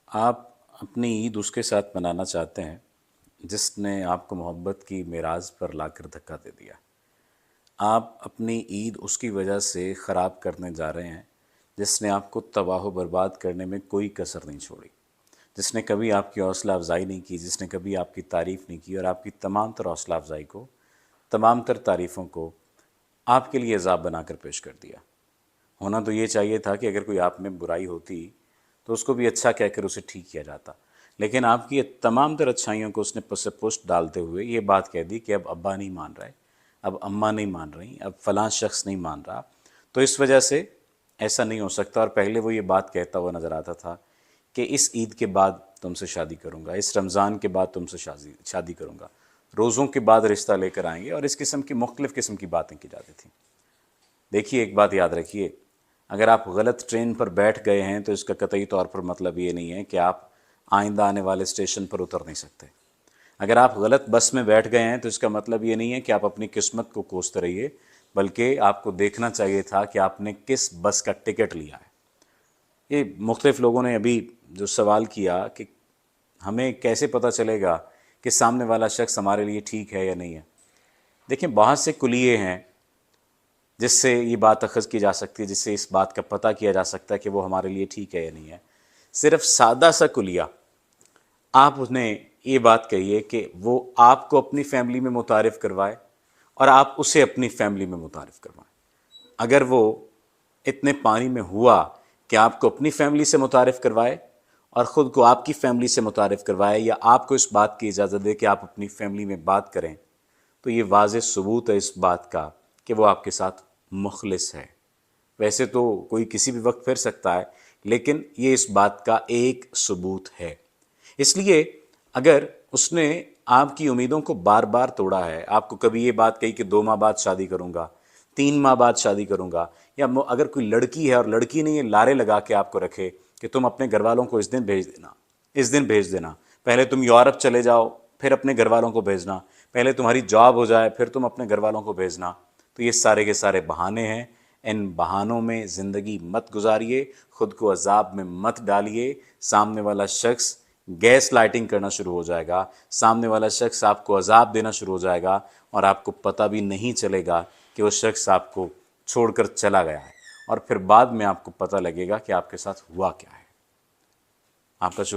آپ اپنی عید اس کے ساتھ منانا چاہتے ہیں جس نے آپ کو محبت کی معراج پر لا کر دھکا دے دیا۔ آپ اپنی عید اس کی وجہ سے خراب کرنے جا رہے ہیں جس نے آپ کو تباہ و برباد کرنے میں کوئی کسر نہیں چھوڑی، جس نے کبھی آپ کی حوصلہ افزائی نہیں کی، جس نے کبھی آپ کی تعریف نہیں کی اور آپ کی تمام تر حوصلہ افزائی کو، تمام تر تعریفوں کو آپ کے لیے عذاب بنا کر پیش کر دیا۔ ہونا تو یہ چاہیے تھا کہ اگر کوئی آپ میں برائی ہوتی تو اس کو بھی اچھا کہہ کر اسے ٹھیک کیا جاتا، لیکن آپ کی یہ تمام تر اچھائیوں کو اس نے پس پشت ڈالتے ہوئے یہ بات کہہ دی کہ اب ابا نہیں مان رہے، اب اماں نہیں مان رہی، اب فلاں شخص نہیں مان رہا، تو اس وجہ سے ایسا نہیں ہو سکتا۔ اور پہلے وہ یہ بات کہتا ہوا نظر آتا تھا کہ اس عید کے بعد تم سے شادی کروں گا، اس رمضان کے بعد تم سے شادی کروں گا، روزوں کے بعد رشتہ لے کر آئیں گے، اور اس قسم کی مختلف قسم کی باتیں کی جاتی تھیں۔ دیکھیے، ایک بات یاد رکھیے، اگر آپ غلط ٹرین پر بیٹھ گئے ہیں تو اس کا قطعی طور پر مطلب یہ نہیں ہے کہ آپ آئندہ آنے والے اسٹیشن پر اتر نہیں سکتے۔ اگر آپ غلط بس میں بیٹھ گئے ہیں تو اس کا مطلب یہ نہیں ہے کہ آپ اپنی قسمت کو کوستے رہیے، بلکہ آپ کو دیکھنا چاہیے تھا کہ آپ نے کس بس کا ٹکٹ لیا ہے۔ یہ مختلف لوگوں نے ابھی جو سوال کیا کہ ہمیں کیسے پتہ چلے گا کہ سامنے والا شخص ہمارے لیے ٹھیک ہے یا نہیں ہے۔ دیکھیں، بہت سے کلیے ہیں جس سے یہ بات اخذ کی جا سکتی ہے، جس سے اس بات کا پتہ کیا جا سکتا ہے کہ وہ ہمارے لیے ٹھیک ہے یا نہیں ہے۔ صرف سادہ سا کلیہ آپ انہیں یہ بات کہیے کہ وہ آپ کو اپنی فیملی میں متعارف کروائے اور آپ اسے اپنی فیملی میں متعارف کروائیں۔ اگر وہ اتنے پانی میں ہوا کہ آپ کو اپنی فیملی سے متعارف کروائے اور خود کو آپ کی فیملی سے متعارف کروائے، یا آپ کو اس بات کی اجازت دے کہ آپ اپنی فیملی میں بات کریں، تو یہ واضح ثبوت ہے اس بات کا کہ وہ آپ کے ساتھ مخلص ہے۔ ویسے تو کوئی کسی بھی وقت پھر سکتا ہے، لیکن یہ اس بات کا ایک ثبوت ہے۔ اس لیے اگر اس نے آپ کی امیدوں کو بار بار توڑا ہے، آپ کو کبھی یہ بات کہی کہ 2 ماہ بعد شادی کروں گا، 3 ماہ بعد شادی کروں گا، یا اگر کوئی لڑکی ہے اور لڑکی نے یہ لارے لگا کے آپ کو رکھے کہ تم اپنے گھر والوں کو اس دن بھیج دینا، اس دن بھیج دینا، پہلے تم یورپ چلے جاؤ پھر اپنے گھر والوں کو بھیجنا، پہلے تمہاری جاب ہو جائے پھر تم اپنے گھر والوں کو بھیجنا، تو یہ سارے کے سارے بہانے ہیں۔ ان بہانوں میں زندگی مت گزاریے، خود کو عذاب میں مت ڈالیے۔ سامنے والا شخص گیس لائٹنگ کرنا شروع ہو جائے گا، سامنے والا شخص آپ کو عذاب دینا شروع ہو جائے گا، اور آپ کو پتہ بھی نہیں چلے گا کہ وہ شخص آپ کو چھوڑ کر چلا گیا ہے، اور پھر بعد میں آپ کو پتہ لگے گا کہ آپ کے ساتھ ہوا کیا ہے۔ آپ کا شکریہ۔